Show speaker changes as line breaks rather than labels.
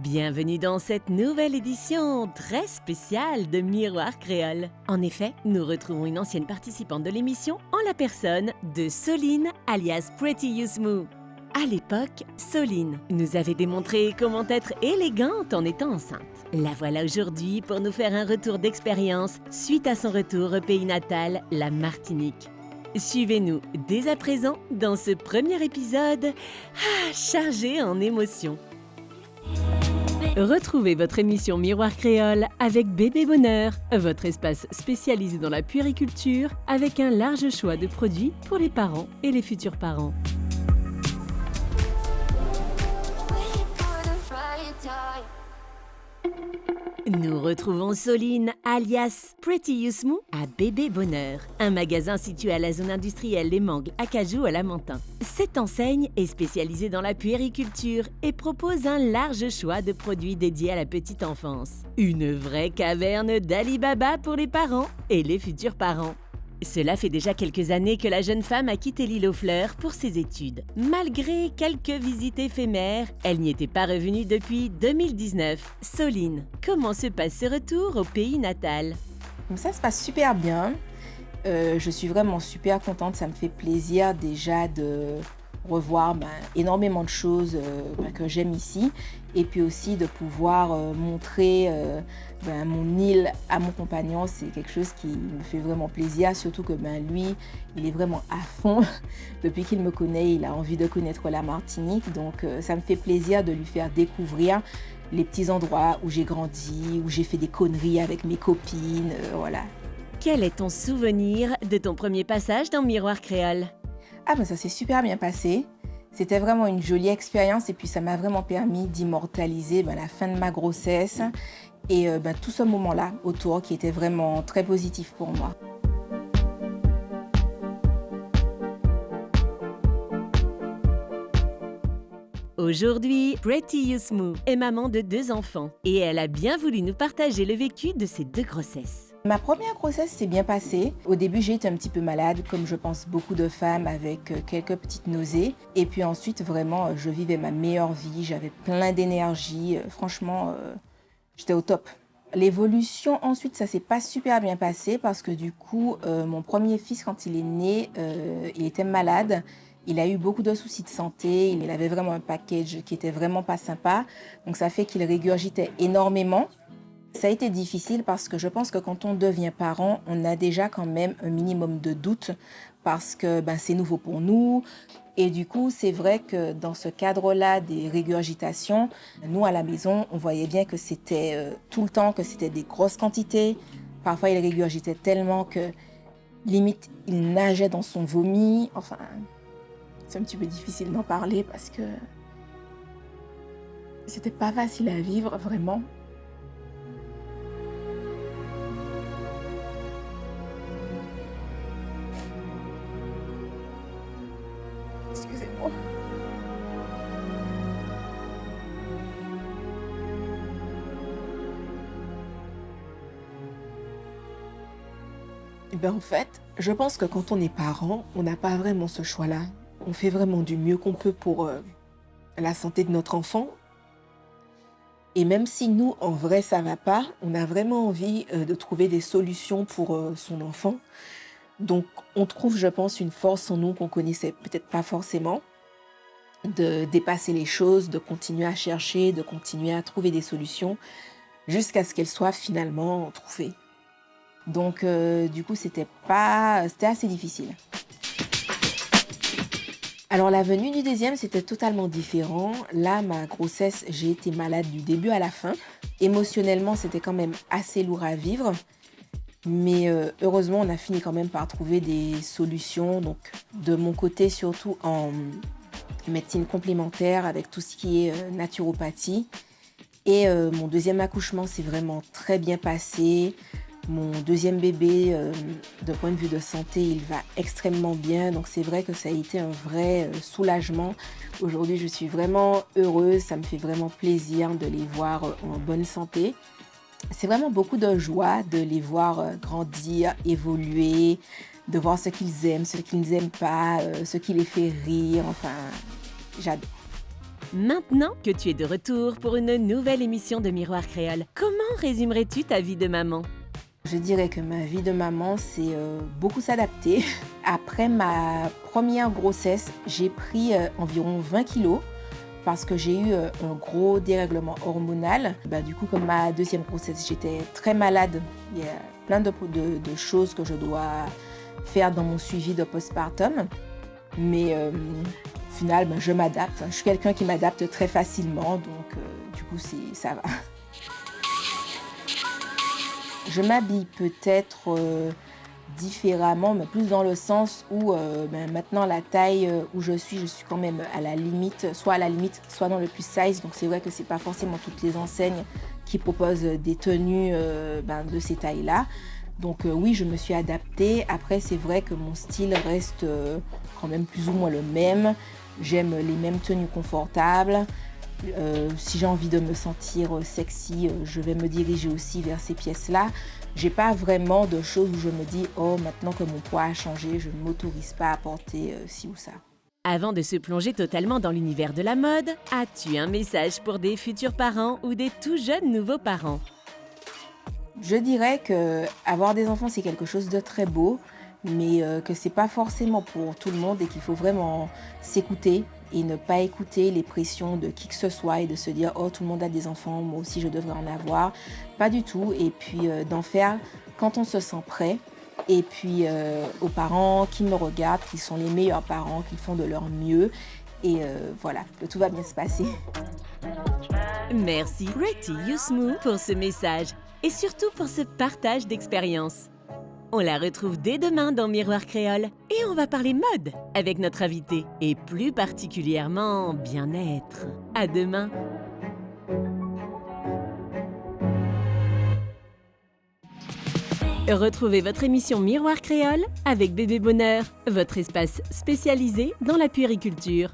Bienvenue dans cette nouvelle édition très spéciale de Miroir Créole. En effet, nous retrouvons une ancienne participante de l'émission en la personne de Soline alias Pretty Yousmou. À l'époque, Soline nous avait démontré comment être élégante en étant enceinte. La voilà aujourd'hui pour nous faire un retour d'expérience suite à son retour au pays natal, la Martinique. Suivez-nous dès à présent dans ce premier épisode chargé en émotions. Retrouvez votre émission Miroir Créole avec Bébé Bonheur, votre espace spécialisé dans la puériculture avec un large choix de produits pour les parents et les futurs parents. Nous retrouvons Soline, alias Pretty Yousmou, à Bébé Bonheur, un magasin situé à la zone industrielle des Mangles à Cajou à Lamentin. Cette enseigne est spécialisée dans la puériculture et propose un large choix de produits dédiés à la petite enfance. Une vraie caverne d'Ali Baba pour les parents et les futurs parents. Cela fait déjà quelques années que la jeune femme a quitté l'île aux Fleurs pour ses études. Malgré quelques visites éphémères, elle n'y était pas revenue depuis 2019. Soline, comment se passe ce retour au pays natal?
Ça se passe super bien. Je suis vraiment super contente. Ça me fait plaisir déjà de revoir énormément de choses que j'aime ici. Et puis aussi de pouvoir montrer mon île à mon compagnon. C'est quelque chose qui me fait vraiment plaisir. Surtout que lui, il est vraiment à fond. Depuis qu'il me connaît, il a envie de connaître la Martinique. Donc ça me fait plaisir de lui faire découvrir les petits endroits où j'ai grandi, où j'ai fait des conneries avec mes copines. Voilà.
Quel est ton souvenir de ton premier passage dans Miroir Créole?
Ça s'est super bien passé. C'était vraiment une jolie expérience et puis ça m'a vraiment permis d'immortaliser la fin de ma grossesse et tout ce moment-là autour qui était vraiment très positif pour moi.
Aujourd'hui, Pretty Yousmou est maman de 2 enfants et elle a bien voulu nous partager le vécu de ses 2 grossesses.
Ma première grossesse s'est bien passée. Au début, j'ai été un petit peu malade, comme je pense beaucoup de femmes, avec quelques petites nausées. Et puis ensuite, vraiment, je vivais ma meilleure vie. J'avais plein d'énergie. Franchement, j'étais au top. L'évolution, ensuite, ça s'est pas super bien passé parce que du coup, mon premier fils, quand il est né, il était malade. Il a eu beaucoup de soucis de santé. Il avait vraiment un package qui était vraiment pas sympa. Donc ça fait qu'il régurgitait énormément. Ça a été difficile parce que je pense que quand on devient parent, on a déjà quand même un minimum de doute parce que c'est nouveau pour nous. Et du coup, c'est vrai que dans ce cadre-là des régurgitations, nous à la maison, on voyait bien que c'était tout le temps, que c'était des grosses quantités. Parfois, il régurgitait tellement que limite, il nageait dans son vomi. Enfin, c'est un petit peu difficile d'en parler parce que c'était pas facile à vivre, vraiment. Excusez-moi. En fait, je pense que quand on est parent, on n'a pas vraiment ce choix-là. On fait vraiment du mieux qu'on peut pour la santé de notre enfant. Et même si nous, en vrai, ça va pas, on a vraiment envie de trouver des solutions pour son enfant. Donc, on trouve, je pense, une force en nous qu'on connaissait peut-être pas forcément, de dépasser les choses, de continuer à chercher, de continuer à trouver des solutions jusqu'à ce qu'elles soient finalement trouvées. Donc, du coup, c'était assez difficile. Alors, la venue du deuxième, c'était totalement différent. Là, ma grossesse, j'ai été malade du début à la fin. Émotionnellement, c'était quand même assez lourd à vivre. Mais heureusement, on a fini quand même par trouver des solutions. Donc, de mon côté, surtout en médecine complémentaire avec tout ce qui est naturopathie. Et mon deuxième accouchement s'est vraiment très bien passé. Mon deuxième bébé, d'un point de vue de santé, il va extrêmement bien. Donc, c'est vrai que ça a été un vrai soulagement. Aujourd'hui, je suis vraiment heureuse. Ça me fait vraiment plaisir de les voir en bonne santé. C'est vraiment beaucoup de joie de les voir grandir, évoluer, de voir ce qu'ils aiment, ce qu'ils n'aiment pas, ce qui les fait rire. Enfin, j'adore.
Maintenant que tu es de retour pour une nouvelle émission de Miroir Créole, comment résumerais-tu ta vie de maman?
Je dirais que ma vie de maman, c'est beaucoup s'adapter. Après ma première grossesse, j'ai pris environ 20 kilos parce que j'ai eu un gros dérèglement hormonal. Du coup, comme ma deuxième grossesse, j'étais très malade. Il y a plein de choses que je dois faire dans mon suivi de postpartum. Mais au final, je m'adapte. Je suis quelqu'un qui m'adapte très facilement, donc du coup, ça va. Je m'habille peut-être différemment, mais plus dans le sens où maintenant la taille où je suis quand même à la limite, soit dans le plus size. Donc c'est vrai que c'est pas forcément toutes les enseignes qui proposent des tenues de ces tailles-là. Donc oui, je me suis adaptée. Après, c'est vrai que mon style reste quand même plus ou moins le même. J'aime les mêmes tenues confortables. Si j'ai envie de me sentir sexy, je vais me diriger aussi vers ces pièces-là. J'ai pas vraiment de choses où je me dis « Oh, maintenant que mon poids a changé, je ne m'autorise pas à porter ci ou ça ».
Avant de se plonger totalement dans l'univers de la mode, as-tu un message pour des futurs parents ou des tout jeunes nouveaux parents?
Je dirais que avoir des enfants, c'est quelque chose de très beau, mais que c'est pas forcément pour tout le monde et qu'il faut vraiment s'écouter et ne pas écouter les pressions de qui que ce soit et de se dire « Oh, tout le monde a des enfants, moi aussi je devrais en avoir ». Pas du tout. Et puis d'en faire quand on se sent prêt. Et puis aux parents qui me regardent, qui sont les meilleurs parents, qui font de leur mieux. Et voilà, que tout va bien se passer.
Merci Pretty Yousmou pour ce message et surtout pour ce partage d'expérience. On la retrouve dès demain dans Miroir Créole et on va parler mode avec notre invité et plus particulièrement bien-être. À demain! Retrouvez votre émission Miroir Créole avec Bébé Bonheur, votre espace spécialisé dans la puériculture.